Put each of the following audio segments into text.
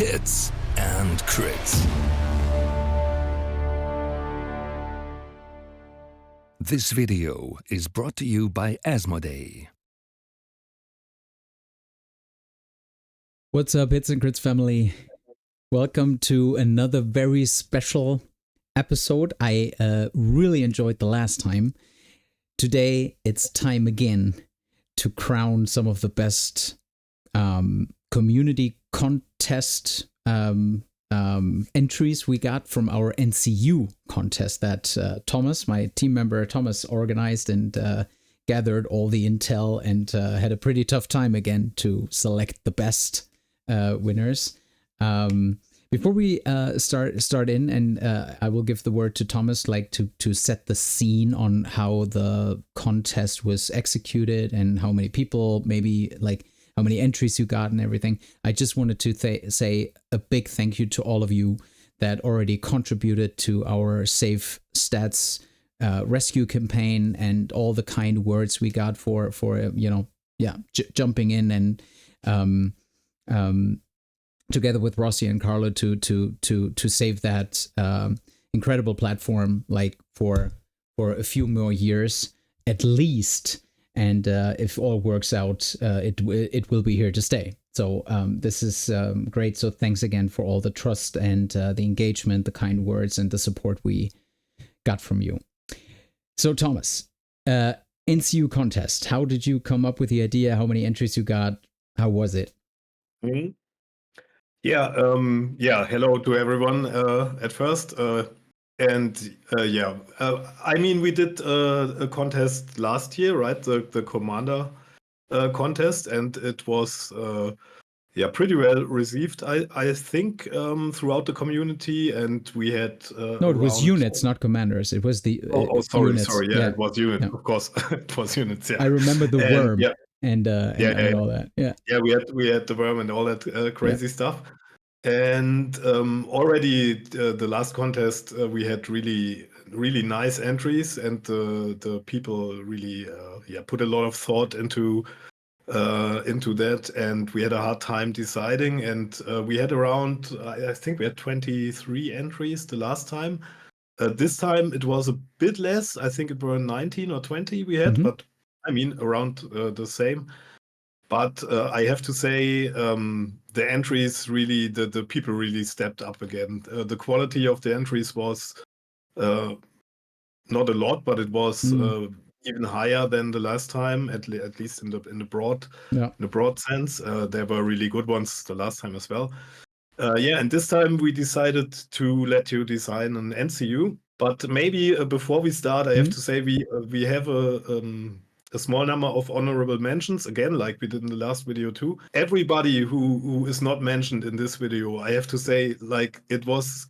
hits and crits. This video is brought to you by Asmodee. What's up, Hits and Crits family? Welcome to another very special episode. I really enjoyed the last time. Today, it's time again to crown some of the best community contest entries we got from our NCU contest that Thomas, my team member Thomas, organized and gathered all the intel and had a pretty tough time again to select the best winners. Before we start in, and I will give the word to Thomas, like to set the scene on how the contest was executed and how many people, maybe like how many entries you got and everything. I just wanted to say a big thank you to all of you that already contributed to our Safe Stats rescue campaign and all the kind words we got for jumping in and together with Rossi and Carlo to save that incredible platform like for a few more years at least. And if all works out, it will be here to stay. So this is great. So thanks again for all the trust and the engagement, the kind words, and the support we got from you. So Thomas, NCU Contest. How did you come up with the idea? How many entries you got? How was it? Mm-hmm. Hello to everyone at first. I mean, we did a contest last year, right? The Commander contest, and it was pretty well received, I think, throughout the community. And we had no, it was units, not commanders. It was the units. It was units, yeah. Of course, it was units. Yeah, I remember the worm and all that. Yeah, we had the worm and all that crazy stuff. And already the last contest we had really nice entries, and the people really put a lot of thought into that, and we had a hard time deciding, and we had around I think we had 23 entries the last time. This time it was a bit less. I think it were 19 or 20 we had, but I mean around the same. But I have to say, the entries really, the people really stepped up again. The quality of the entries was not a lot, but it was even higher than the last time, at least in the broad sense. There were really good ones the last time as well. And this time we decided to let you design an NCU. But maybe before we start, I have to say we have a small number of honorable mentions, again, like we did in the last video too. Everybody who is not mentioned in this video, I have to say, like, it was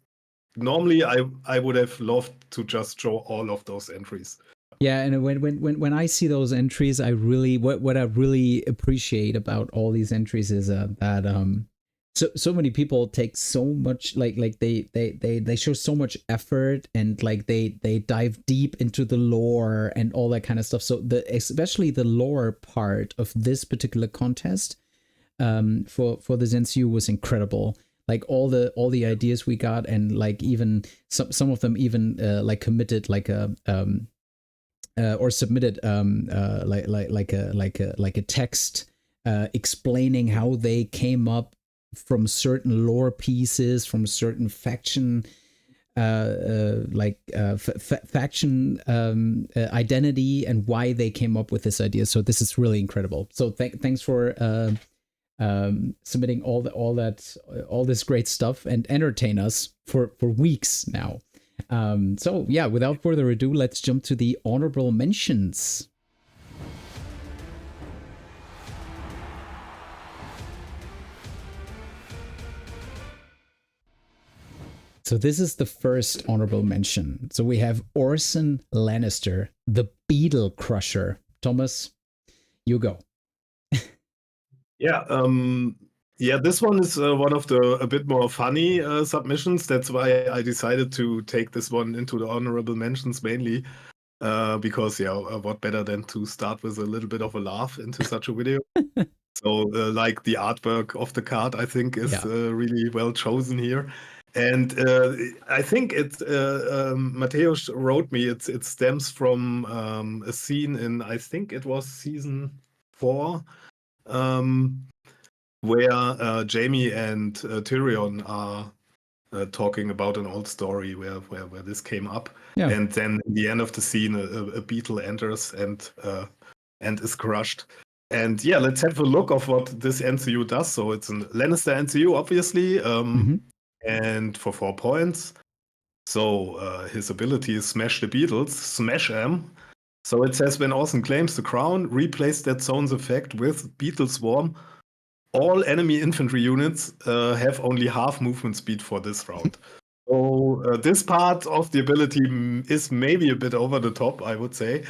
normally I would have loved to just show all of those entries. Yeah, and when I see those entries, I really what I really appreciate about all these entries is that so many people take so much like they show so much effort, and like they dive deep into the lore and all that kind of stuff. So especially the lore part of this particular contest for this NCU was incredible. Like all the ideas we got, and like even some of them even like committed like a or submitted like a text explaining how they came up from certain lore pieces, from certain faction faction identity, and why they came up with this idea. So this is really incredible. So thanks for submitting all this great stuff and entertain us for weeks now. So yeah, without further ado, let's jump to the honorable mentions. So this is the first honorable mention. So we have Orson Lannister, the Beetle Crusher. Thomas, you go. This one is one of the a bit more funny submissions. That's why I decided to take this one into the honorable mentions mainly. Because what better than to start with a little bit of a laugh into such a video. So, like the artwork of the card, I think is Yeah. really well chosen here. And I think Mateusz wrote me, it stems from a scene in, I think it was season 4, um, where Jaime and Tyrion are talking about an old story where this came up. Yeah. And then in the end of the scene, a beetle enters and is crushed. And yeah, let's have a look of what this NCU does. So it's a Lannister NCU, obviously, and for 4 points. So his ability is Smash the Beatles, Smash them. So it says when Orson claims the crown, replace that zone's effect with Beetle Swarm. All enemy infantry units have only half movement speed for this round. So this part of the ability is maybe a bit over the top, I would say,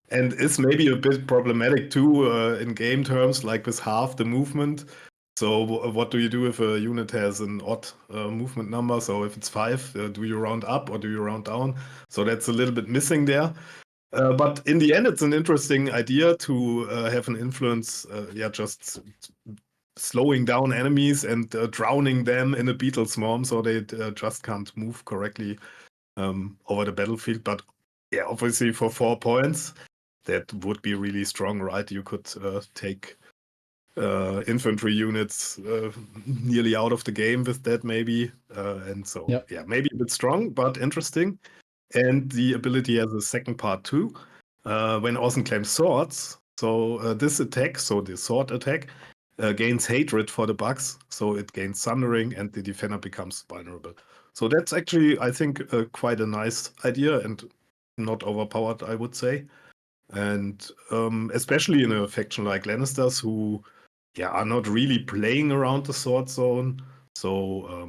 and is maybe a bit problematic too in game terms, like with half the movement. So what do you do if a unit has an odd movement number? So if it's 5, do you round up or do you round down? So that's a little bit missing there. But in the end, it's an interesting idea to have an influence, just slowing down enemies and drowning them in a beetle swarm so they just can't move correctly over the battlefield. But yeah, obviously for 4 points, that would be really strong, right? You could take infantry units nearly out of the game with that, maybe. And so, yeah, maybe a bit strong, but interesting. And the ability has a second part too. When Orson claims swords, so this attack, so the sword attack, gains hatred for the bugs, so it gains sundering and the defender becomes vulnerable. So that's actually, I think, quite a nice idea and not overpowered, I would say. And especially in a faction like Lannisters, who are not really playing around the sword zone. So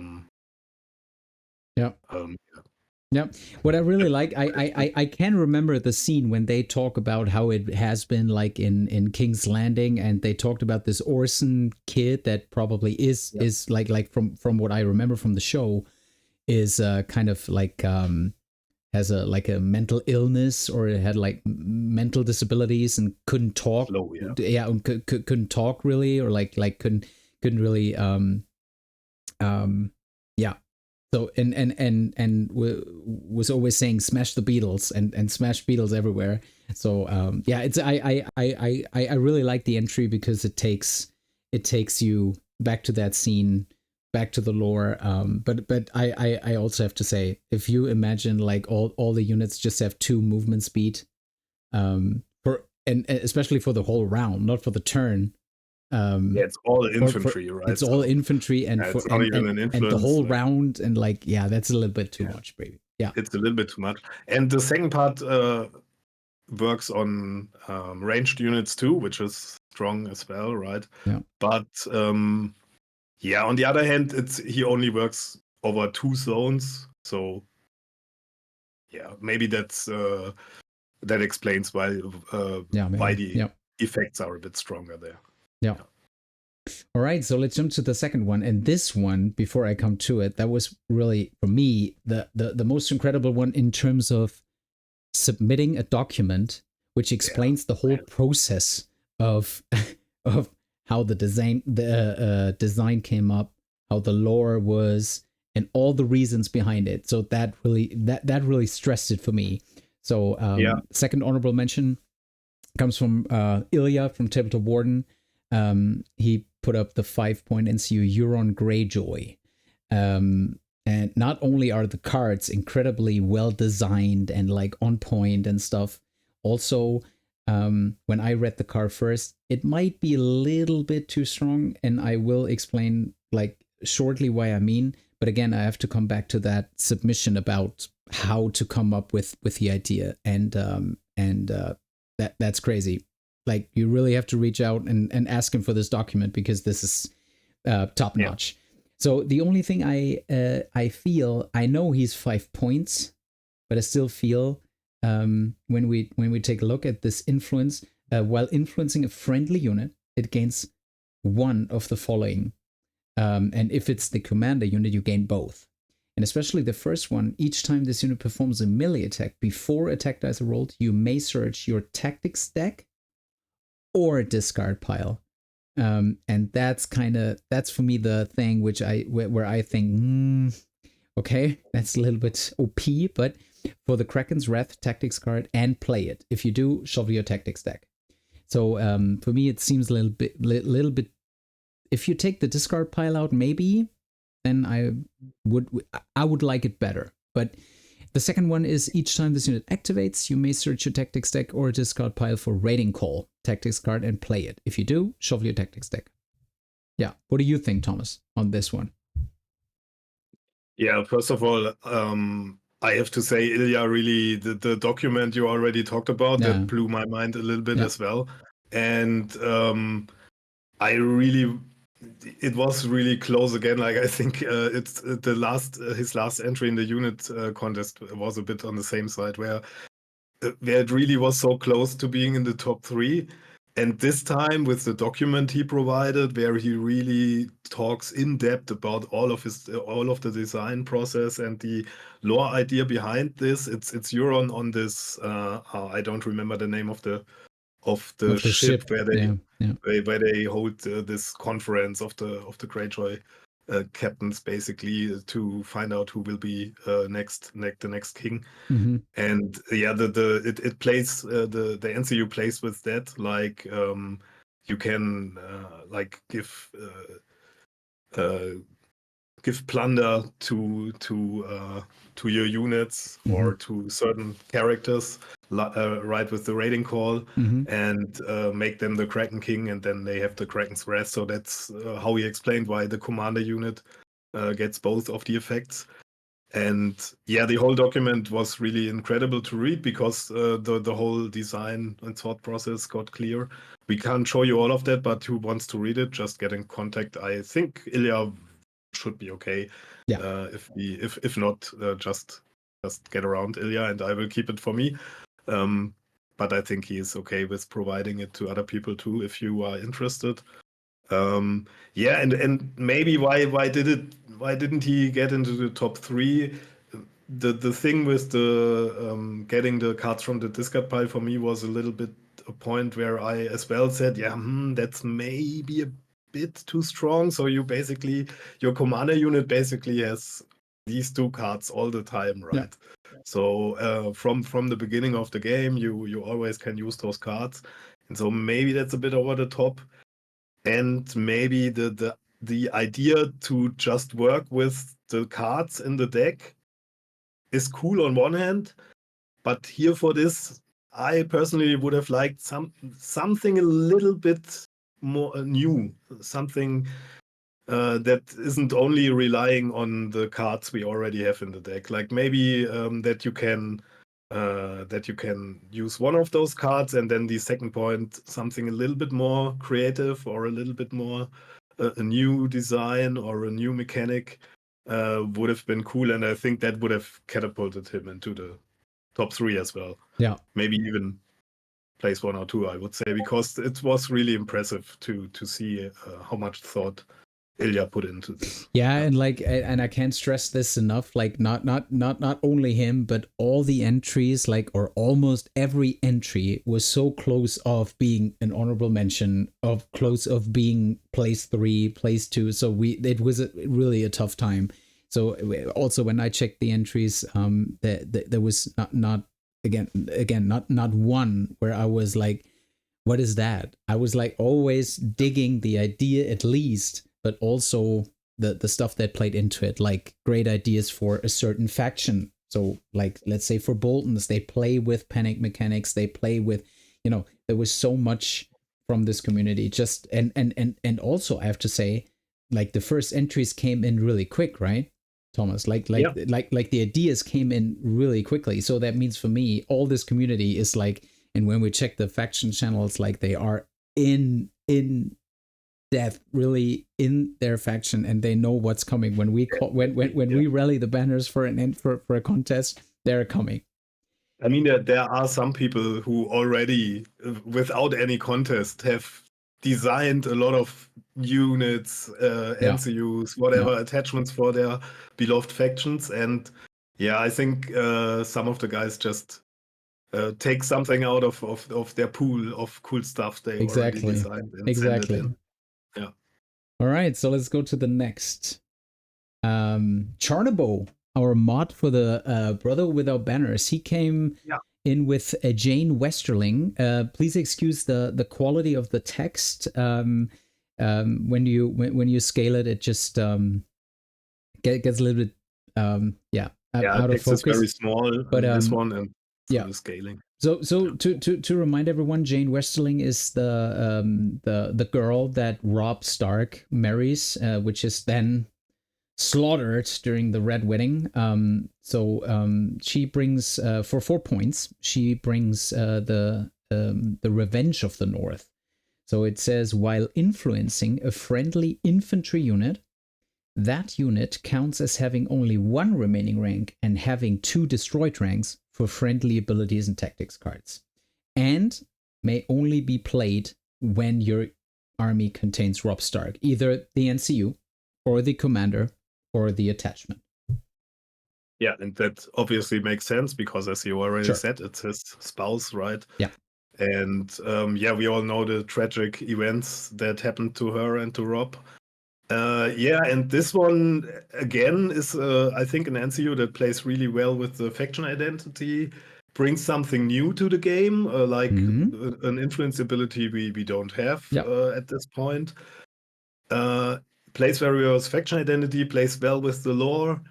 Yeah. What I really like, I can remember the scene when they talk about how it has been like in King's Landing, and they talked about this Orson kid that probably is like from what I remember from the show is kind of like has a mental illness or had like mental disabilities and couldn't talk. Couldn't talk really, or like couldn't really yeah. So and was always saying smash the Beatles and smash Beatles everywhere. So it's I really like the entry because it takes you back to that scene, back to the lore. But I also have to say, if you imagine like all the units just have 2 movement speed, for and especially for the whole round, not for the turn. It's all infantry, right? It's all infantry, and it's not even an influence, and the whole round, and like that's a little bit too much, baby. Yeah, it's a little bit too much. And the second part works on ranged units too, which is strong as well, right? Yeah. But on the other hand, he only works over 2 zones, so maybe that's that explains why the effects are a bit stronger there. Yeah. All right, so let's jump to the second one. And this one, before I come to it, that was really, for me, the most incredible one in terms of submitting a document which explains the whole process of how the design came up, how the lore was, and all the reasons behind it. So that really stressed it for me. So second honorable mention comes from Ilya from Tabletop Warden. He put up the 5-point NCU Euron Greyjoy. And not only are the cards incredibly well designed and like on point and stuff, also when I read the card first, it might be a little bit too strong, and I will explain like shortly why I mean. But again, I have to come back to that submission about how to come up with the idea, and that's crazy. Like, you really have to reach out and ask him for this document, because this is top notch. So the only thing I feel, I know he's 5 points, but I still feel when we take a look at this influence, while influencing a friendly unit, it gains one of the following. And if it's the commander unit, you gain both. And especially the first one, each time this unit performs a melee attack before attack dice are rolled, you may search your tactics deck or discard pile And that's for me the thing where I think, okay, that's a little bit OP, but for the Kraken's Wrath tactics card and play it. If you do, shuffle your tactics deck. So for me, it seems a little bit. If you take the discard pile out, maybe then I would like it better. But the second one is each time this unit activates, you may search your tactics deck or discard pile for Raiding Call tactics card and play it. If you do, shuffle your tactics deck. Yeah. What do you think, Thomas, on this one? Yeah, first of all, I have to say, Ilya, really, the document you already talked about, that blew my mind a little bit as well. And it was really close again. Like, I think it's his last entry in the unit contest was a bit on the same side, where it really was so close to being in the top 3. And this time, with the document he provided, where he really talks in depth about all of the design process and the lore idea behind this, it's Euron on this. I don't remember the name of the ship where they hold this conference of the Greyjoy captains, basically, to find out who will be the next king. Mm-hmm. And yeah, it plays the NCU plays with that, like you can like give plunder to your units or to certain characters, right, with the raiding call, and make them the Kraken King, and then they have the Kraken's Wrath. So that's how he explained why the commander unit gets both of the effects. And yeah, the whole document was really incredible to read, because the whole design and thought process got clear. We can't show you all of that, but who wants to read it, just get in contact. I think Ilya should be okay. Yeah. If not, just get around Ilya, and I will keep it for me. But I think he is okay with providing it to other people too, if you are interested. Yeah, and maybe why didn't he get into the top 3? The thing with the getting the cards from the discard pile for me was a little bit a point where I as well said, yeah, that's maybe a bit too strong. So your commander unit basically has these 2 cards all the time, right? Yeah. So from the beginning of the game, you always can use those cards, and so maybe that's a bit over the top. And maybe the idea to just work with the cards in the deck is cool on one hand, but here for this, I personally would have liked something a little bit more new, something that isn't only relying on the cards we already have in the deck. Like maybe that you can use one of those cards, and then the second point, something a little bit more creative, or a little bit more a new design or a new mechanic would have been cool. And I think that would have catapulted him into the top 3 as well. Yeah. Maybe even place 1 or 2, I would say, because it was really impressive to see how much thought Ilya put into this. Yeah, and I can't stress this enough. Like not only him, but all the entries, or almost every entry, was so close of being an honorable mention, close of being place 3, place 2. So it was really a tough time. So also when I checked the entries, there was not one where I was like, what is that? I was like always digging the idea at least, but also the stuff that played into it, like great ideas for a certain faction. So like, let's say for Boltons, they play with panic mechanics, they play with, there was so much from this community. Just and also I have to say, like the first entries came in really quick, right, Thomas? Like the ideas came in really quickly. So that means for me, all this community is like, and when we check the faction channels, like they are in depth, really in their faction, and they know what's coming. When we we rally the banners for a contest, they're coming. I mean, there are some people who already, without any contest, have designed a lot of units, NCUs, whatever attachments for their beloved factions, and yeah, I think some of the guys just take something out of their pool of cool stuff they already designed and send it in. Yeah. All right, so let's go to the next. Charnabo, our mod for the Brother Without Banners, he came in with a Jane Westerling. Please excuse the quality of the text. When you scale it, it just gets a little bit out of text focus. is very small, but this one, and the scaling. So to remind everyone, Jane Westerling is the girl that Robb Stark marries, which is then slaughtered during the Red Wedding. She brings for 4 points. She brings the Revenge of the North. So it says, while influencing a friendly infantry unit, that unit counts as having only 1 remaining rank and having 2 destroyed ranks for friendly abilities and tactics cards, and may only be played when your army contains Robb Stark, either the NCU or the commander or the attachment. Yeah, and that obviously makes sense because, as you already said, it's his spouse, right? Yeah. And we all know the tragic events that happened to her and to Robb. And this one again is, I think, an NCU that plays really well with the faction identity, brings something new to the game, like an influence ability we don't have at this point. Plays very well with faction identity, plays well with the lore,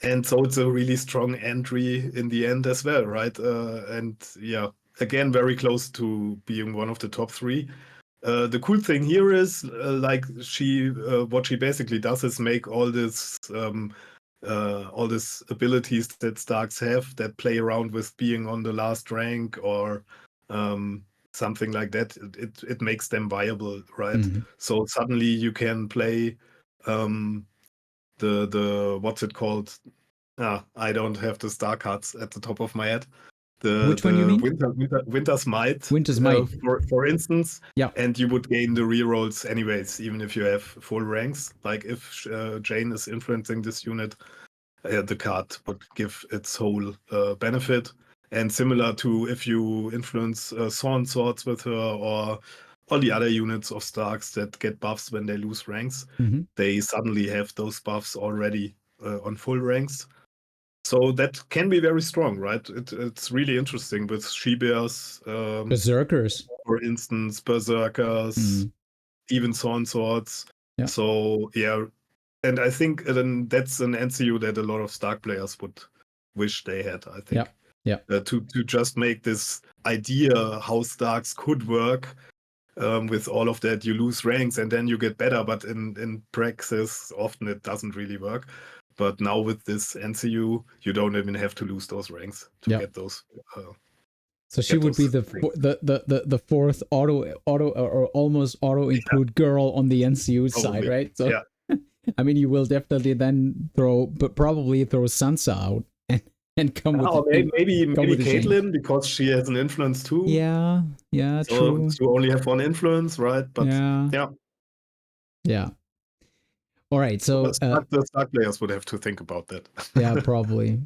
and so it's a really strong entry in the end as well, right? Again, very close to being one of the top 3. The cool thing here is, what she basically does is make all these abilities that Starks have that play around with being on the last rank or something like that. It makes them viable, right? So suddenly you can play the what's it called? I don't have the star cards at the top of my head. Which one you mean? Winter's Might. Winter's Might. For instance. Yeah. And you would gain the rerolls anyways, even if you have full ranks. Like if Jane is influencing this unit, the card would give its whole benefit. And similar to if you influence Thorn Swords with her or all the other units of Starks that get buffs when they lose ranks, they suddenly have those buffs already on full ranks. So that can be very strong, right? It's really interesting with She-Bears. Berserkers. For instance, Berserkers, even Thorn Swords. Yeah. So, and I think then that's an NCU that a lot of Stark players would wish they had, I think. Yeah. To just make this idea how Starks could work. With all of that, you lose ranks and then you get better, but in praxis, often it doesn't really work. But now with this NCU, you don't even have to lose those ranks to get those. So she would be the fourth auto or almost auto include girl on the NCU side, right? So I mean, you will definitely then probably throw Sansa out and come with maybe Caitlyn, because she has an influence too. Yeah, true. So you only have 1 influence, right? But yeah. All right, so the Stark players would have to think about that. Yeah, probably,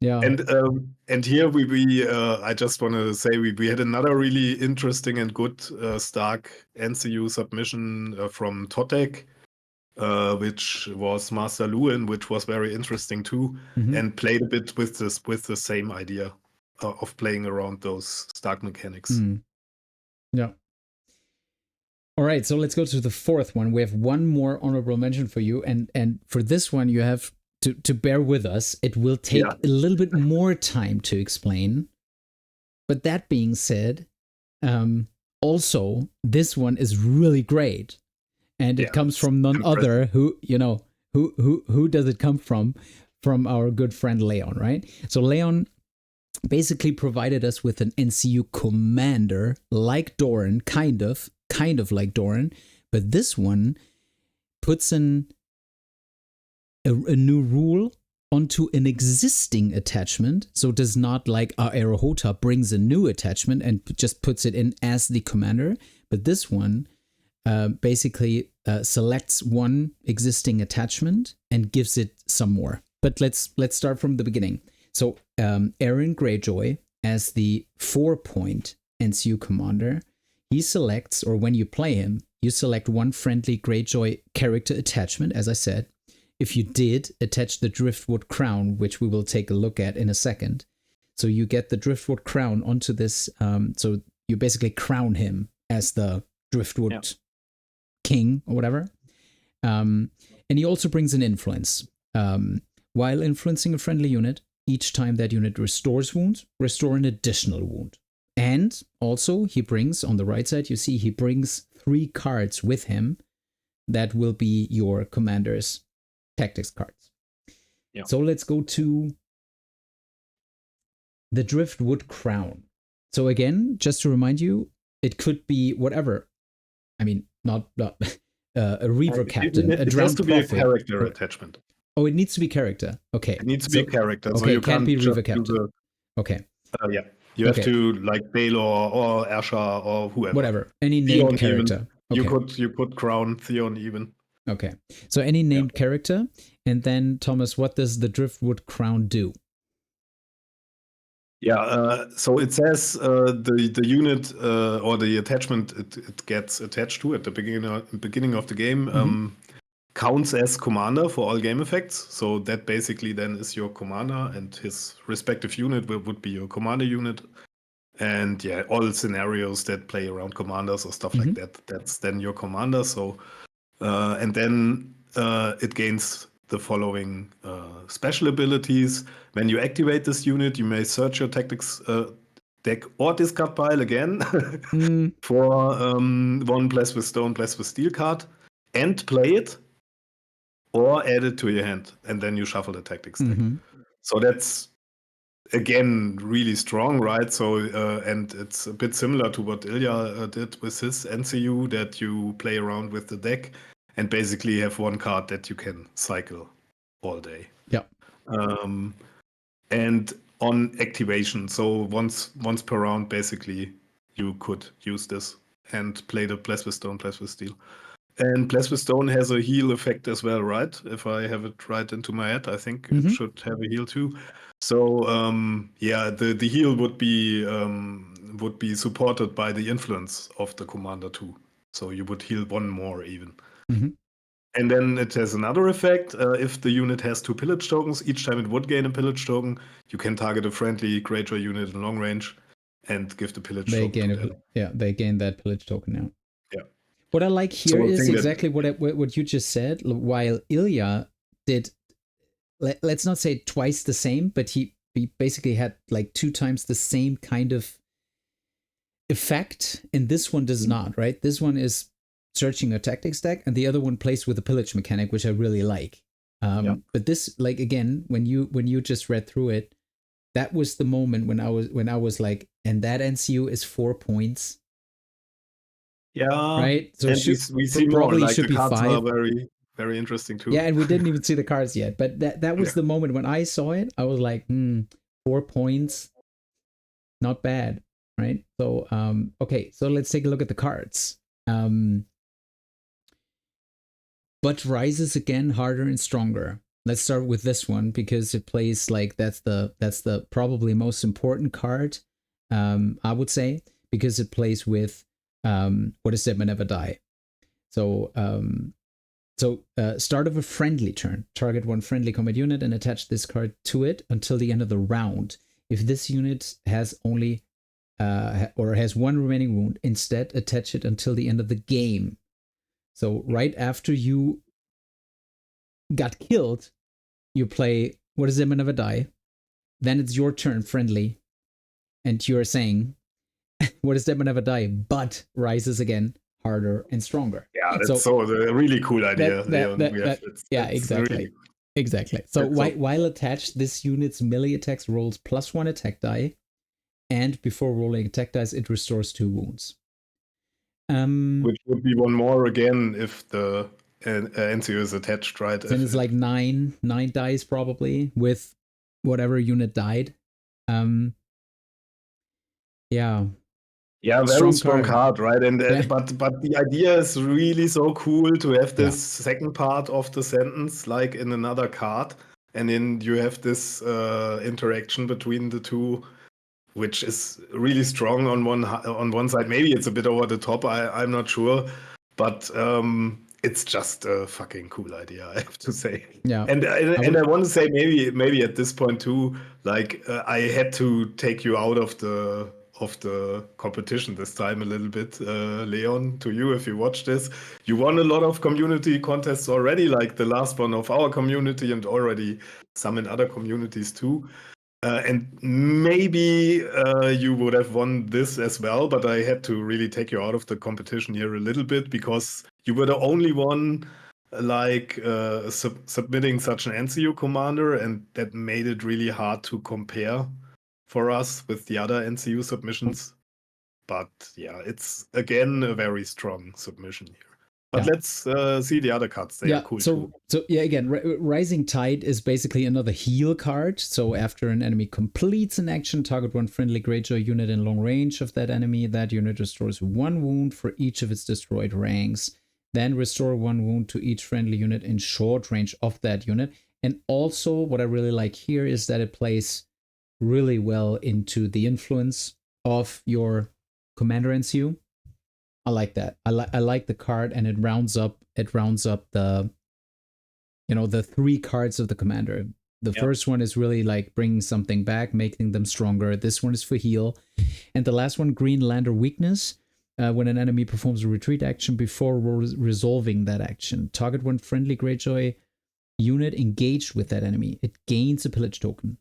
yeah. And here I just want to say we had another really interesting and good Stark NCU submission from Totek, which was Master Lewin, which was very interesting too, and played a bit with the same idea of playing around those Stark mechanics. Yeah. All right, so let's go to the 4th one. We have one more honorable mention for you, and for this one you have to bear with us. It will take a little bit more time to explain. But that being said, also this one is really great, and it comes from none other who does it come from? From our good friend Leon, right? So Leon basically provided us with an NCU commander like Doran, kind of like Doran, but this one puts a new rule onto an existing attachment. So it does not like Aerohota brings a new attachment and just puts it in as the commander, but this one basically selects one existing attachment and gives it some more. But let's start from the beginning. So Aeron Greyjoy as the 4-point NCU commander, he selects, or when you play him, you select one friendly Greyjoy character attachment, as I said. If you did, attach the Driftwood Crown, which we will take a look at in a second. So you get the Driftwood Crown onto this. So you basically crown him as the Driftwood King or whatever. And he also brings an influence. While influencing a friendly unit, each time that unit restores wounds, restore an additional wound. And also he brings, on the right side, you see he brings 3 cards with him that will be your commander's tactics cards. Yeah. So let's go to the Driftwood Crown. So again, just to remind you, it could be whatever. I mean, not a Reaver Captain, a It has Drowned to be a Prophet. character attachment. Oh, it needs to be character. Okay. It needs to be a character. Okay, So you it can't be just Reaver do Captain. Okay. yeah. You have to like Baelor or Asher or whoever. Whatever. Any Theon named character. Even. Okay. You could crown Theon even. Okay. So any named character. And then, Thomas, what does the Driftwood Crown do? Yeah, so it says the unit or the attachment it gets attached to at the beginning of the game counts as commander for all game effects. So that basically then is your commander, and his respective unit would be your commander unit. And yeah, all scenarios that play around commanders or stuff like that, that's then your commander. So and then it gains the following special abilities. When you activate this unit, you may search your tactics deck or discard pile again for 1 Bless with Stone, Bless with Steel card, and play it, or add it to your hand, and then you shuffle the tactics deck. So that's, again, really strong, right? So and it's a bit similar to what Ilya did with his NCU, that you play around with the deck and basically have 1 card that you can cycle all day. Yeah. And on activation, so once per round, basically, you could use this and play the Bless with Stone, Bless with Steel. And Bless with Stone has a heal effect as well, right? If I have it right into my head, I think it should have a heal too. So the heal would be supported by the influence of the commander too. So you would heal 1 more even. And then it has another effect. If the unit has 2 pillage tokens, each time it would gain a pillage token, you can target a friendly Greyjoy unit in long range and give the pillage token to them. They gain that pillage token now. Yeah. What I like here is exactly what you just said. While Ilya did, let's not say twice the same, but he basically had like 2 times the same kind of effect, and this one does not, right? This one is searching a tactics deck, and the other one plays with a pillage mechanic, which I really like. But this, like, again, when you just read through it, that was the moment when I was like, and that NCU is 4 points. Yeah. Right. So we see probably more, like should the be cards 5. are very, very interesting too. Yeah, and we didn't even see the cards yet, but that was the moment when I saw it. I was like, 4 points, not bad, right? So okay, so let's take a look at the cards. But rises again harder and stronger. Let's start with this one because it plays like that's the probably most important card, I would say, because it plays with what is Dead Men Never Die. So start of a friendly turn. Target 1 friendly combat unit and attach this card to it until the end of the round. If this unit has only or has 1 remaining wound, instead attach it until the end of the game. So right after you got killed, you play What is Dead Men Never Die. Then it's your turn, friendly, and you're saying What is Dead Men Never Die, but rises again harder and stronger. Yeah, that's a really cool idea. Exactly. Really, exactly. So while attached, this unit's melee attacks rolls +1 attack die, and before rolling attack dice, it restores 2 wounds. Which would be 1 more again if the NCU is attached, right? Then it's like 9 dice probably with whatever unit died. Yeah, very strong card, right? And but the idea is really so cool to have this second part of the sentence like in another card, and then you have this interaction between the two, which is really strong on one side. Maybe it's a bit over the top. I'm not sure, but it's just a fucking cool idea, I have to say. Yeah. And I want to say maybe at this point too, like I had to take you out of the competition this time a little bit, Leon. To you, if you watch this, you won a lot of community contests already, like the last one of our community, and already some in other communities too. And maybe you would have won this as well, but I had to really take you out of the competition here a little bit because you were the only one like submitting such an NCU commander, and that made it really hard to compare for us with the other NCU submissions. But yeah, it's again a very strong submission here. But let's see the other cards. They are cool too. So yeah, again, Rising Tide is basically another heal card. So after an enemy completes an action, target one friendly Greyjoy unit in long range of that enemy. That unit restores 1 wound for each of its destroyed ranks. Then restore 1 wound to each friendly unit in short range of that unit. And also, what I really like here is that it plays really well into the influence of your commander NCU. I like that. I like the card, and it rounds up the, the 3 cards of the commander. The first one is really like bringing something back, making them stronger. This one is for heal, and the last one, Greenlander weakness. When an enemy performs a retreat action before resolving that action, target one friendly Greyjoy unit engaged with that enemy. It gains a pillage token.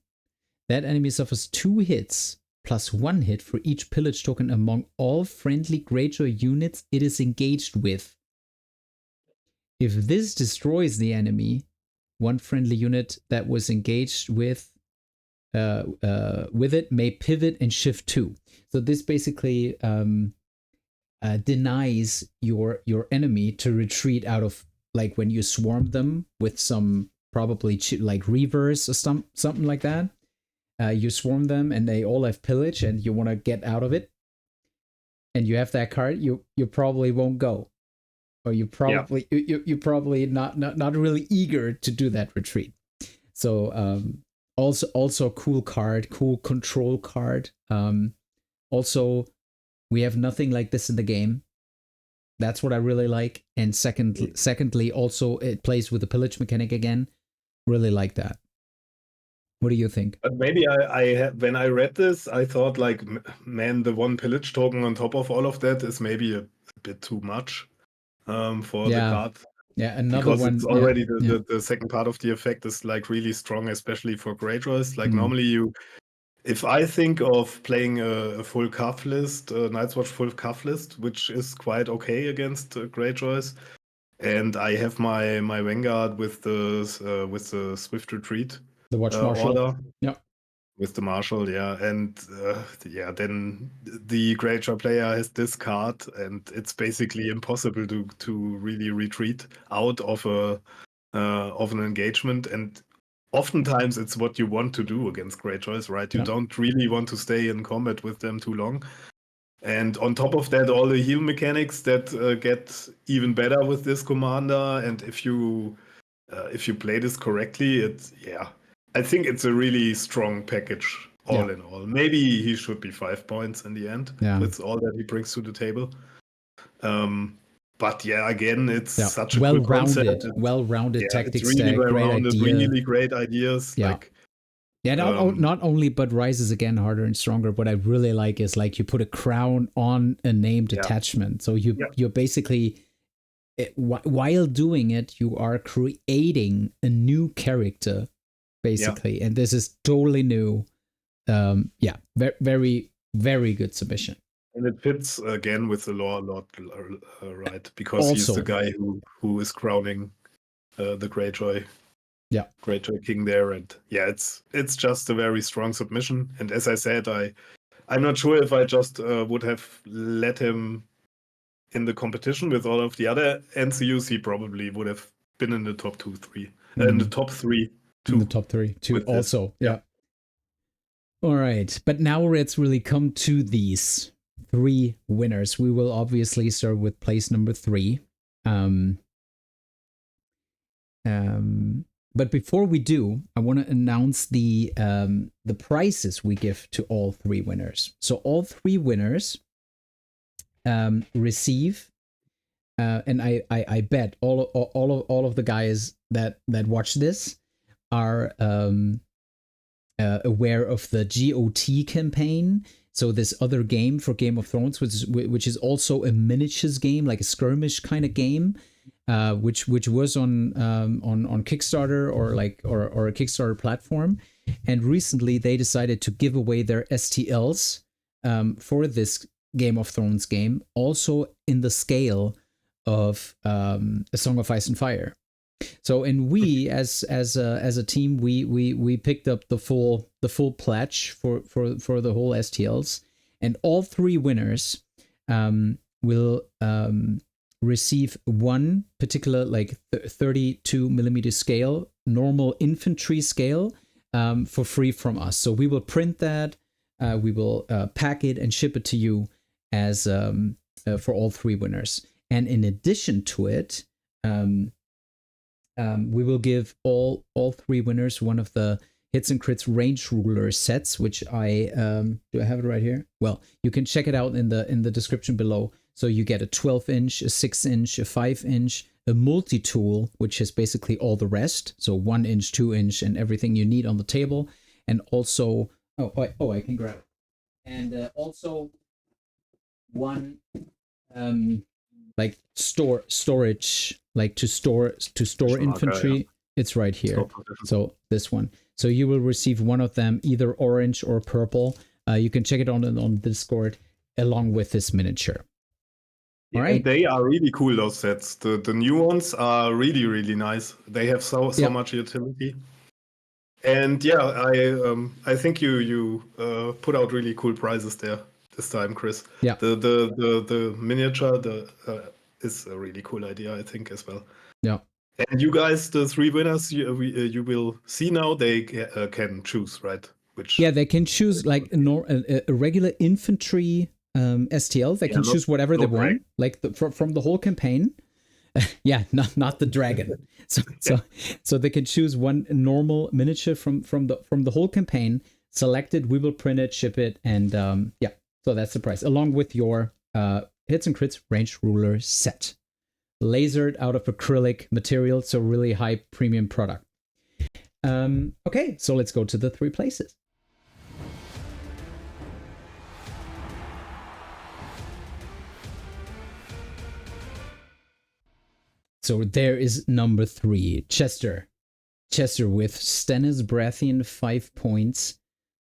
That enemy suffers 2 hits plus 1 hit for each pillage token among all friendly Greyjoy units it is engaged with. If this destroys the enemy, one friendly unit that was engaged with it may pivot and shift 2. So this basically denies your enemy to retreat out of, like when you swarm them with some probably like reverse or something like that. You swarm them and they all have pillage and you want to get out of it, and you have that card, you probably won't go, or you probably you're probably not really eager to do that retreat. So also a cool card, cool control card. Also, we have nothing like this in the game. That's what I really like. And secondly, also it plays with the pillage mechanic again. Really like that. What do you think? But maybe I when I read this, I thought like, man, the 1 pillage token on top of all of that is maybe a bit too much for the card. Yeah, another because one. It's already the second part of the effect is like really strong, especially for Greyjoys. Like normally if I think of playing a full cuff list, Night's Watch full cuff list, which is quite okay against Greyjoys, and I have my Vanguard with the Swift Retreat. The Watch Marshal. Order. Yeah. With the Marshal, and then the Greyjoy player has this card, and it's basically impossible to really retreat out of an engagement. And oftentimes it's what you want to do against Greyjoys, right? You don't really want to stay in combat with them too long. And on top of that, all the heal mechanics that get even better with this commander. And if you play this correctly, I think it's a really strong package all in all. Maybe he should be 5 points in the end. That's all that he brings to the table. But again, it's such a cool concept. Well-rounded tactics it's really stack, well-rounded, great idea. really great ideas. Not only but rises again harder and stronger. What I really like is like you put a crown on a named attachment. So you're basically, while doing it, you are creating a new character, basically. And this is totally new. Very, very good submission. And it fits again with the lore a lot, right? Because he's the guy who is crowning the Greyjoy. Greyjoy King there, and it's just a very strong submission. And as I said, I'm not sure if I just would have let him in the competition with all of the other NCUs. He probably would have been in the top 2, 3, in the top 3 too. In the top 3 too, also. All right, but now let's really come to these 3 winners. We will obviously start with place number 3. But before we do, I want to announce the prizes we give to all 3 winners. So all 3 winners receive and I bet all of the guys that watch this are aware of the GOT campaign. So this other game for Game of Thrones, which is also a miniatures game, like a skirmish kind of game, which was on Kickstarter or a Kickstarter platform. And recently they decided to give away their STLs for this Game of Thrones game, also in the scale of A Song of Ice and Fire. So, and we as a team, we picked up the full pledge for the whole STLs, and all 3 winners will receive one particular 32 millimeter scale, normal infantry scale, for free from us. So we will print that, we will pack it and ship it to you as for all 3 winners. And in addition to it, we will give all 3 winners one of the Hits and Crits range ruler sets, which I do I have it right here? Well, you can check it out in the description below. So you get a 12-inch, a 6-inch, a 5-inch, a multi-tool, which is basically all the rest. So 1-inch, 2-inch, and everything you need on the table. And also, I can grab it. And also one storage, like to store infantry. Yeah. It's right here. So this one. So you will receive one of them, either orange or purple. You can check it on Discord along with this miniature. Yeah, all right. They are really cool, those sets. The new ones are really, really nice. They have so much utility. And yeah, I think you put out really cool prizes there this time, Chris. Yeah. The miniature is a really cool idea, I think, as well. Yeah. And you guys, the 3 winners, you will see now, they can choose, right? They can choose like a regular infantry STL. They can choose whatever they want, like from the whole campaign. not the dragon. So they can choose one normal miniature from the whole campaign. Select it, we will print it, ship it, and so that's the price, along with your Hits and Crits range ruler set, lasered out of acrylic material, so really high premium product. Okay, so let's go to the 3 places. So there is number 3, Chester with Stannis Baratheon 5 points,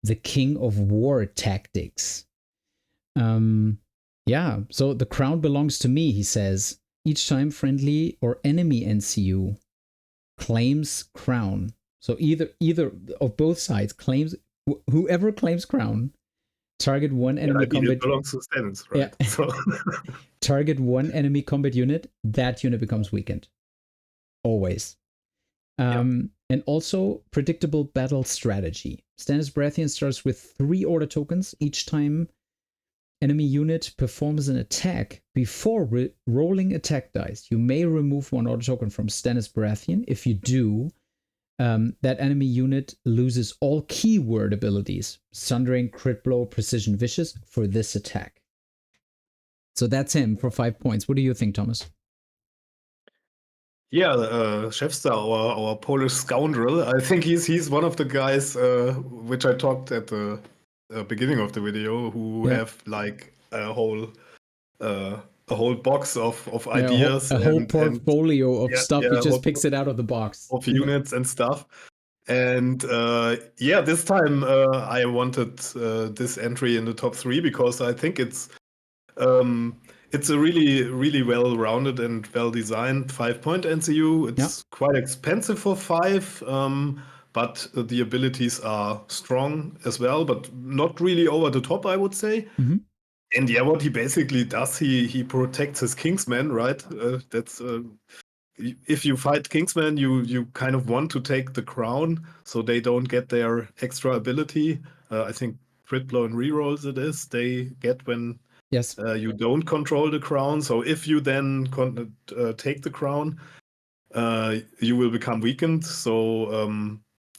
the King of War Tactics. So the crown belongs to me, he says. Each time friendly or enemy NCU claims crown. So either of both sides claims, whoever claims crown, target one enemy combat. It belongs to Stannis, right? Yeah. So target one enemy combat unit, that unit becomes weakened. Always. And also predictable battle strategy. Stannis Baratheon starts with 3 order tokens. Each time enemy unit performs an attack before rolling attack dice, you may remove 1 order token from Stannis Baratheon. If you do, that enemy unit loses all keyword abilities, Sundering, Crit Blow, Precision, Vicious, for this attack. So that's him for 5 points. What do you think, Thomas? Yeah, Chefster, our Polish scoundrel. I think he's one of the guys which I talked at the beginning of the video, who have like a whole box of ideas, a whole portfolio of stuff. He just picks it out of the box of units and stuff. And this time I wanted this entry in the top 3 because I think it's a really, really well-rounded and well-designed 5-point NCU. It's quite expensive for 5, but the abilities are strong as well, but not really over the top, I would say. Mm-hmm. And what he basically does, he protects his Kingsmen, right? That's if you fight Kingsmen, you kind of want to take the crown so they don't get their extra ability. I think Crit Blow and rerolls they get when you don't control the crown. So if you then take the crown, you will become weakened. So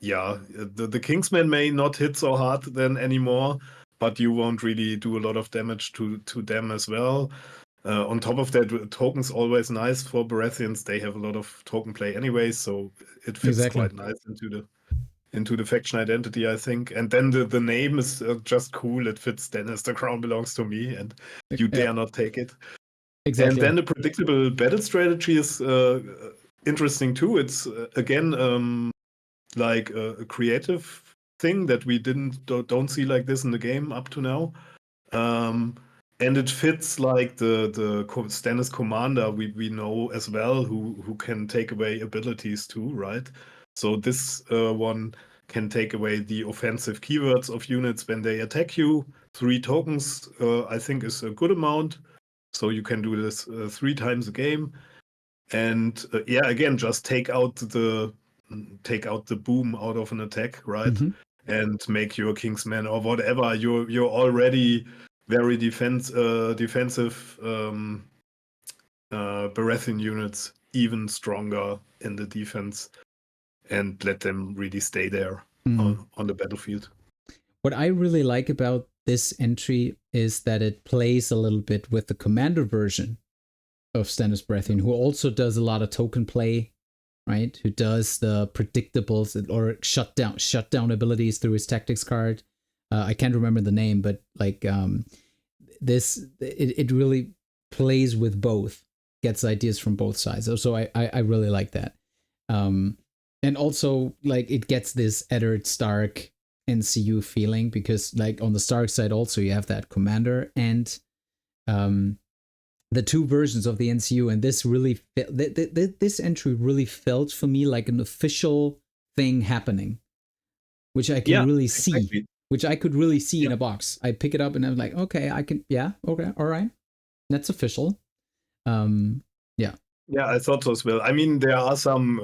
the Kingsmen may not hit so hard then anymore, but you won't really do a lot of damage to them as well. On top of that, tokens always nice for Baratheons. They have a lot of token play anyway, so it fits Exactly. quite nice into the faction identity, I think. And then the name is just cool. It fits Dennis. The crown belongs to me, and you dare not take it. Exactly. And then the predictable battle strategy is interesting too. It's again like a creative thing that we don't see like this in the game up to now. And it fits like the Stannis commander we know as well, who can take away abilities too, right? So this one can take away the offensive keywords of units when they attack you. 3 tokens, I think, is a good amount. So you can do this 3 times a game. And again, just take out the boom out of an attack, right? Mhm. And make your Kingsman or whatever. You're already very defensive Baratheon units even stronger in the defense, and let them really stay there on the battlefield. What I really like about this entry is that it plays a little bit with the commander version of Stannis Baratheon, who also does a lot of token play, right? Who does the predictables or shut down abilities through his tactics card. I can't remember the name, but like it really plays with both, gets ideas from both sides. So I really like that. And also like it gets this Eddard Stark NCU feeling, because like on the Stark side also you have that commander and the 2 versions of the NCU, and this really this entry really felt for me like an official thing happening, which I can really see. Exactly. Which I could really see in a box. I pick it up and I'm like, okay, I can, okay, all right, that's official. Yeah, I thought so as well. I mean, there are some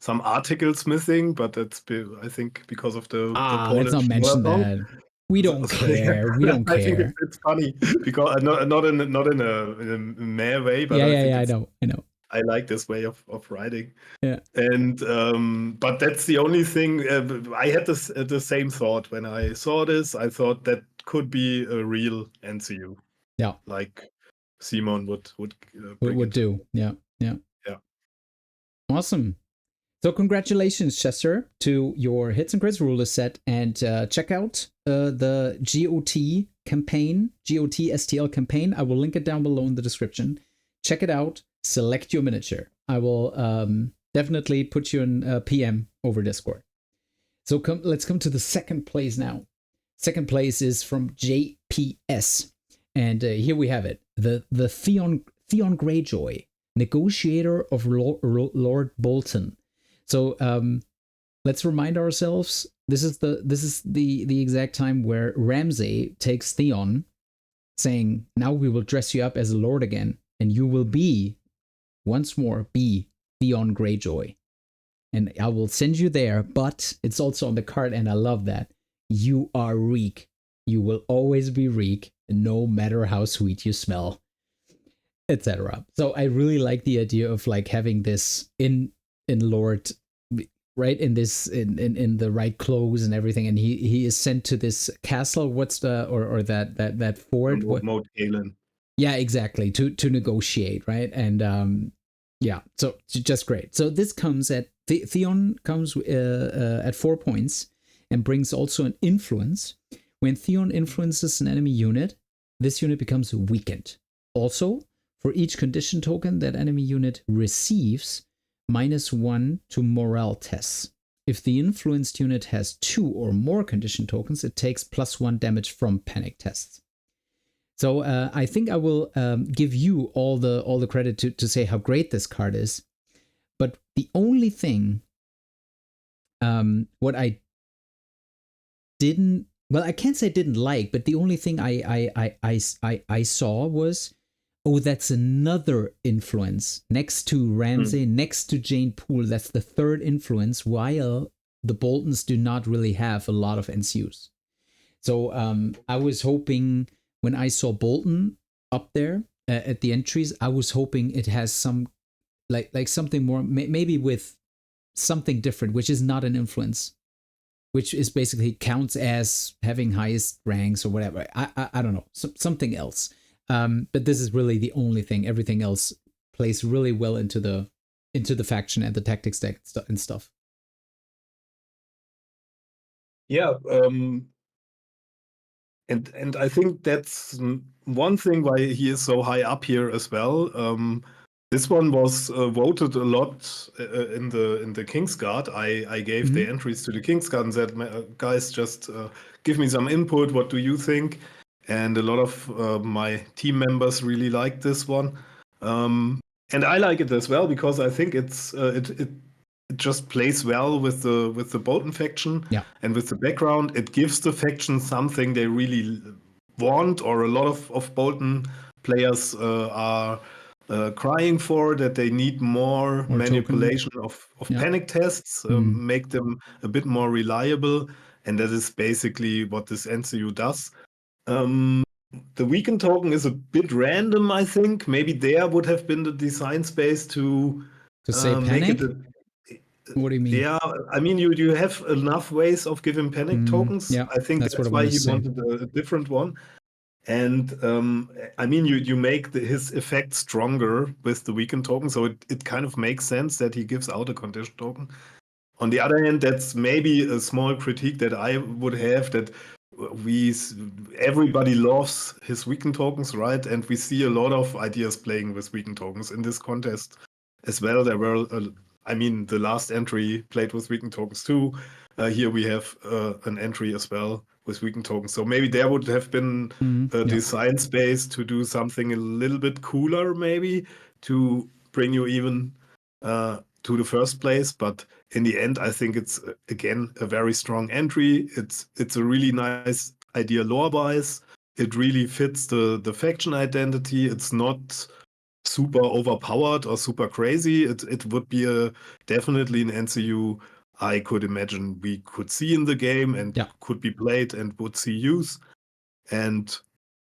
articles missing, but that's I think because of the Polish. Let's not mention that. We don't care. We don't care. I think it's funny because not in a meh way, but I know. I like this way of writing. Yeah. And but that's the only thing. I had the same thought when I saw this. I thought that could be a real NCU. Yeah. Like cmon would do. Yeah. Awesome. So congratulations, Chester, to your Hits and Crits ruler set, and check out the GOT campaign, GOT STL campaign. I will link it down below in the description. Check it out. Select your miniature. I will definitely put you in PM over Discord. So let's come to the second place now. Second place is from JPS, and here we have it: the Theon Greyjoy, negotiator of Lord Bolton. So let's remind ourselves, this is the exact time where Ramsay takes Theon, saying, now we will dress you up as a lord again, and you will once more be Theon Greyjoy. And I will send you there, but it's also on the card, and I love that. You are Reek. You will always be Reek, no matter how sweet you smell, etc. So I really like the idea of like having this in Lord, right, in the right clothes and everything, and he is sent to this castle. What's the or that fort? Moat Galen. Yeah, exactly. To negotiate, right? And so just great. So this comes at Theon comes at 4 points and brings also an influence. When Theon influences an enemy unit, this unit becomes weakened. Also, for each condition token that enemy unit receives, -1 to morale tests. If the influenced unit has 2 or more condition tokens, it takes +1 damage from panic tests. So I think I will give you all the credit to say how great this card is. But the only thing, what I didn't, well, I can't say didn't like, but the only thing I saw was, oh, that's another influence next to Ramsay, next to Jane Poole. That's the third influence, while the Boltons do not really have a lot of NCUs. So I was hoping, when I saw Bolton up there at the entries, I was hoping it has some like something more, maybe with something different, which is not an influence, which is basically counts as having highest ranks or whatever. I don't know, something else. But this is really the only thing. Everything else plays really well into the faction and the tactics deck and stuff. Yeah, and I think that's one thing why he is so high up here as well. This one was voted a lot in the Kingsguard. I gave the entries to the Kingsguard and said, guys, just give me some input. What do you think? And a lot of my team members really liked this one, and I like it as well because I think it just plays well with the Bolton faction and with the background. It gives the faction something they really want, or a lot of Bolton players are crying for, that they need more manipulation of panic tests, make them a bit more reliable, and that is basically what this NCU does. The weaken token is a bit random, I think. Maybe there would have been the design space to say panic. What do you mean? Yeah, I mean, you have enough ways of giving panic tokens. Yeah, I think that's why he wanted a different one. And I mean, you make his effect stronger with the weaken token, so it kind of makes sense that he gives out a condition token. On the other hand, that's maybe a small critique that I would have, that everybody loves his weaken tokens, right? And we see a lot of ideas playing with weaken tokens in this contest as well. There were I mean, the last entry played with weaken tokens too. Here we have an entry as well with weaken tokens. So maybe there would have been a design space to do something a little bit cooler, maybe, to bring you even to the first place. But in the end, I think it's, again, a very strong entry. It's a really nice idea lore-wise. It really fits the faction identity. It's not super overpowered or super crazy. It would be definitely an NCU I could imagine we could see in the game and could be played and would see use. And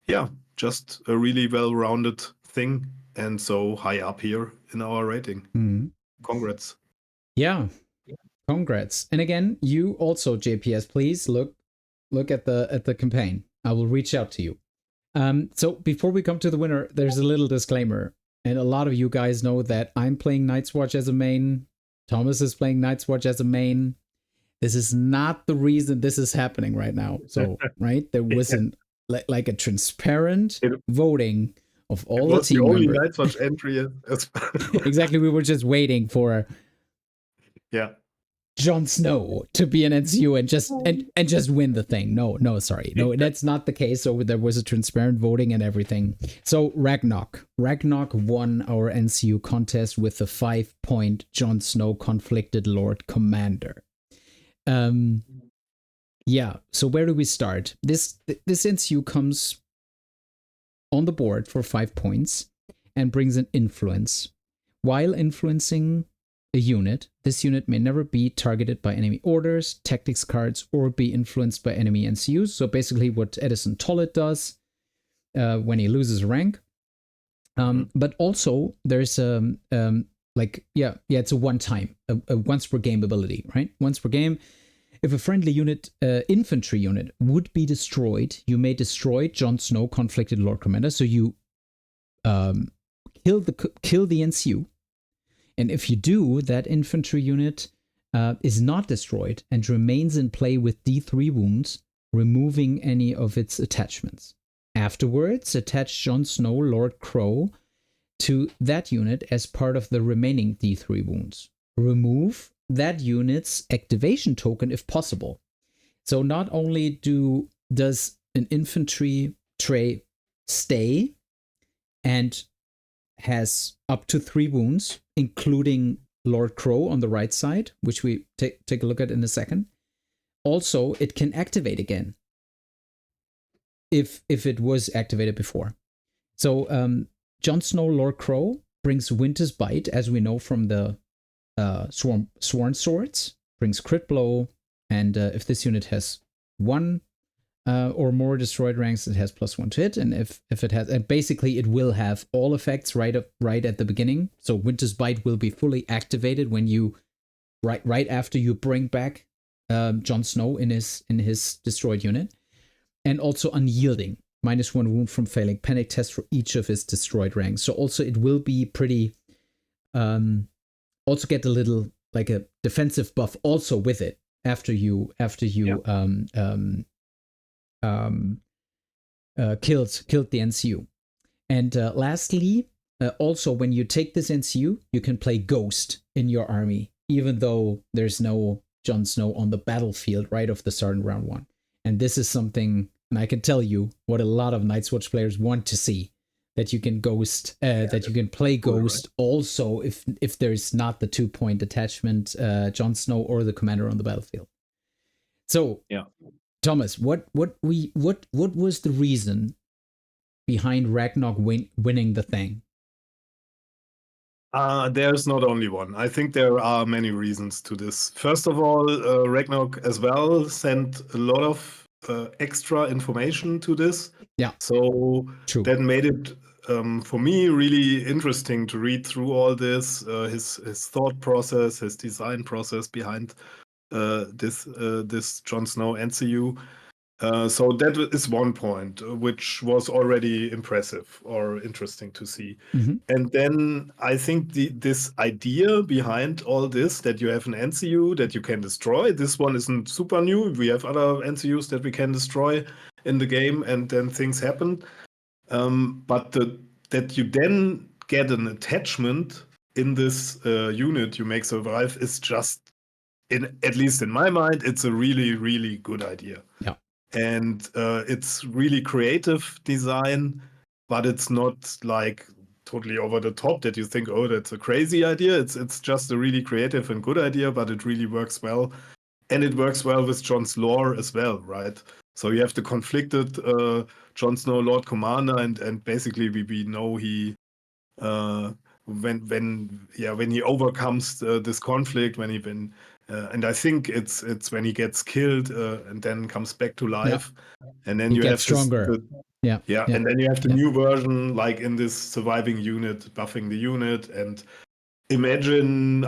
yeah, just a really well-rounded thing, and so high up here in our rating. Congrats. Yeah, congrats. And again, you also, JPS, please look at the campaign. I will reach out to you. So before we come to the winner, there's a little disclaimer. And a lot of you guys know that I'm playing Night's Watch as a main. Thomas is playing Night's Watch as a main. This is not the reason this is happening right now. So, right, there wasn't like a transparent voting of all the team members. It was the only Night's Watch entry. Exactly, we were just waiting for Jon Snow to be an NCU and just win the thing. No, sorry. No, that's not the case. So there was a transparent voting and everything. So Ragnarok won our NCU contest with the 5-point Jon Snow Conflicted Lord Commander. Yeah, so where do we start? This NCU comes on the board for 5 points and brings an influence. While influencing a unit, this unit may never be targeted by enemy orders, tactics cards, or be influenced by enemy NCUs. So basically what Edison Tollett does when he loses rank. But also there's it's a one-time, a once per game ability, right? Once per game. If a friendly unit, infantry unit, would be destroyed, you may destroy Jon Snow Conflicted Lord Commander. So you kill the NCU. And if you do, that infantry unit is not destroyed and remains in play with D3 wounds, removing any of its attachments. Afterwards, attach Jon Snow Lord Crow to that unit as part of the remaining D3 wounds. Remove that unit's activation token if possible. So not only does an infantry tray stay and has up to 3 wounds, including Lord Crow on the right side, which we take a look at in a second. Also, it can activate again if it was activated before. So Jon Snow Lord Crow brings Winter's Bite, as we know from the Sworn Swords, brings crit blow, and if this unit has 1 or more destroyed ranks, it has +1 to hit, and if it has, and basically it will have all effects right at the beginning. So Winter's Bite will be fully activated when you right after you bring back Jon Snow in his destroyed unit, and also Unyielding. -1 wound from failing panic test for each of his destroyed ranks. So also it will be pretty, also get a little like a defensive buff also with it after you killed the NCU. And lastly, also when you take this NCU, you can play Ghost in your army, even though there's no Jon Snow on the battlefield right off the start in round 1. And this is something, and I can tell you what a lot of Night's Watch players want to see, that you can Ghost, that you can play Ghost also if there's not the 2-point attachment, Jon Snow or the commander on the battlefield. So, Thomas, what was the reason behind Ragnar winning the thing? There's not only one. I think there are many reasons to this. First of all, Ragnar as well sent a lot of extra information to this. Yeah. So True. that made it for me really interesting to read through all this, his thought process, his design process behind this Jon Snow NCU. So that is one point, which was already impressive or interesting to see. Mm-hmm. And then I think this idea behind all this, that you have an NCU that you can destroy, this one isn't super new. We have other NCUs that we can destroy in the game, and then things happen. But that you then get an attachment in this unit you make survive is just, at least in my mind, it's a really, really good idea. Yeah. And it's really creative design, but it's not like totally over the top that you think, oh, that's a crazy idea. It's just a really creative and good idea, but it really works well. And it works well with Jon's lore as well, right? So you have the conflicted Jon Snow, Lord Commander, and basically we know he when he overcomes this conflict, and I think it's when he gets killed and then comes back to life, and then he you gets have stronger. And then you have the new version, like in this surviving unit, buffing the unit, and I imagine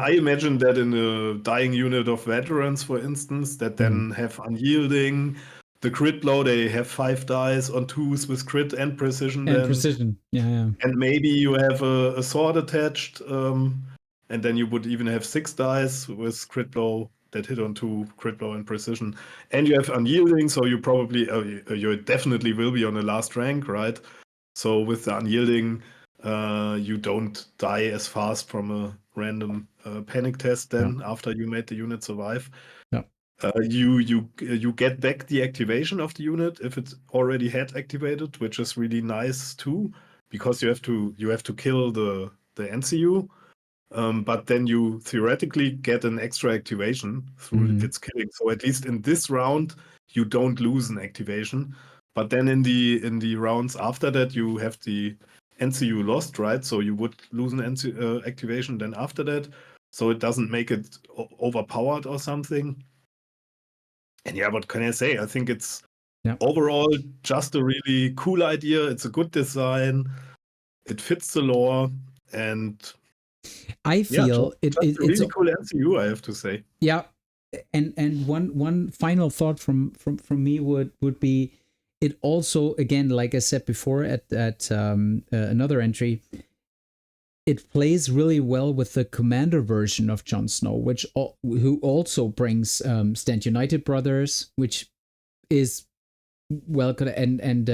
that in a dying unit of veterans, for instance, that then have unyielding. The crit blow, they have 5 dice on 2s with crit and precision. And maybe you have a sword attached, and then you would even have 6 dice with crit blow that hit on 2, crit blow and precision. And you have unyielding, so you probably, you definitely will be on the last rank, right? So with the unyielding, you don't die as fast from a random panic test then after you made the unit survive. You get back the activation of the unit if it already had activated, which is really nice too, because you have to kill the NCU, but then you theoretically get an extra activation through its killing. So at least in this round, you don't lose an activation. But then in the rounds after that, you have the NCU lost, right? So you would lose an NCU activation then after that. So it doesn't make it overpowered or something. And what can I say? I think it's overall just a really cool idea. It's a good design. It fits the lore, and I feel it's a really cool NCU, I have to say. Yeah, and one final thought from me would be, it also, again, like I said before at another entry, it plays really well with the commander version of Jon Snow, who also brings Stand United Brothers, which is well, and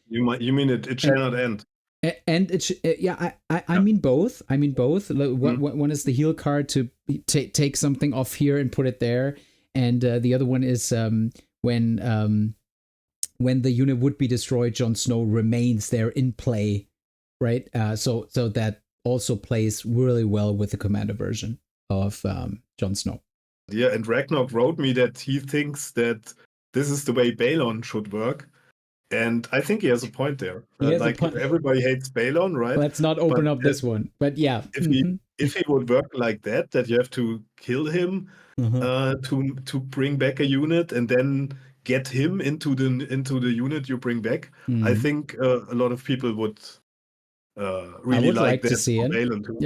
you mean it shall not end. And it's I mean both. One is the heal card to take something off here and put it there, and the other one is when the unit would be destroyed, Jon Snow remains there in play, right? So that also plays really well with the commander version of Jon Snow. Yeah, and Ragnar wrote me that he thinks that this is the way Balon should work. And I think he has a point there. Everybody hates Balon, right? Let's not open up this one. But yeah. If he would work like that you have to kill him to bring back a unit and then get him into the unit you bring back, I think a lot of people would really like to see it. Balon too.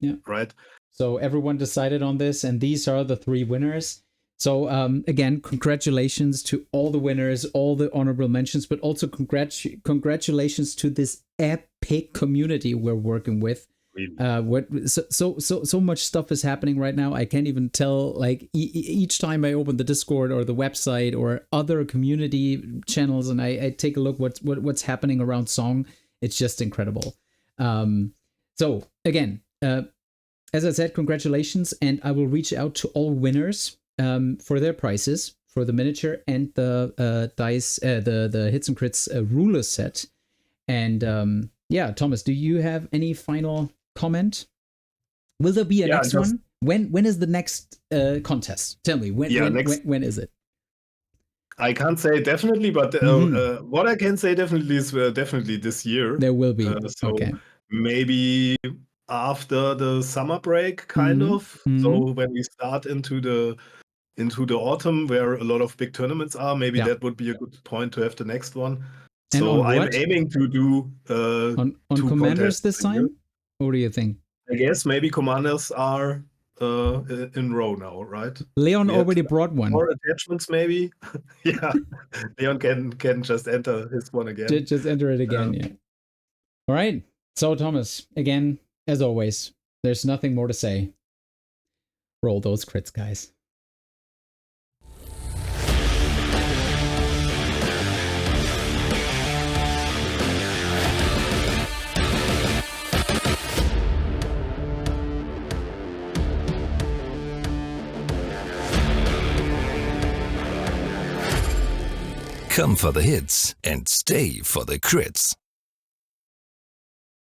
Yeah. Right. So everyone decided on this, and these are the 3 winners. So again, congratulations to all the winners, all the honorable mentions, but also congratulations to this epic community we're working with. Really? So much stuff is happening right now. I can't even tell. Like each time I open the Discord or the website or other community channels, and I take a look what's happening around Song, it's just incredible. So again, as I said, congratulations, and I will reach out to all winners for their prizes for the miniature and the dice, the hits and crits ruler set. And yeah, Thomas, do you have any final comment? Will there be a next one? When is the next contest? Tell me when is it? I can't say definitely, but what I can say definitely is definitely this year. There will be. Okay. Maybe after the summer break, kind of. So when we start into the autumn, where a lot of big tournaments are, maybe that would be a good point to have the next one. And so I'm aiming to do on Commanders this time. What do you think? I guess maybe Commanders are in row now, right? Leon already brought one. More attachments, maybe. Yeah, Leon can just enter his one again. Just enter it again. Yeah. All right. So Thomas, again, as always, there's nothing more to say. Roll those crits, guys. Come for the hits and stay for the crits.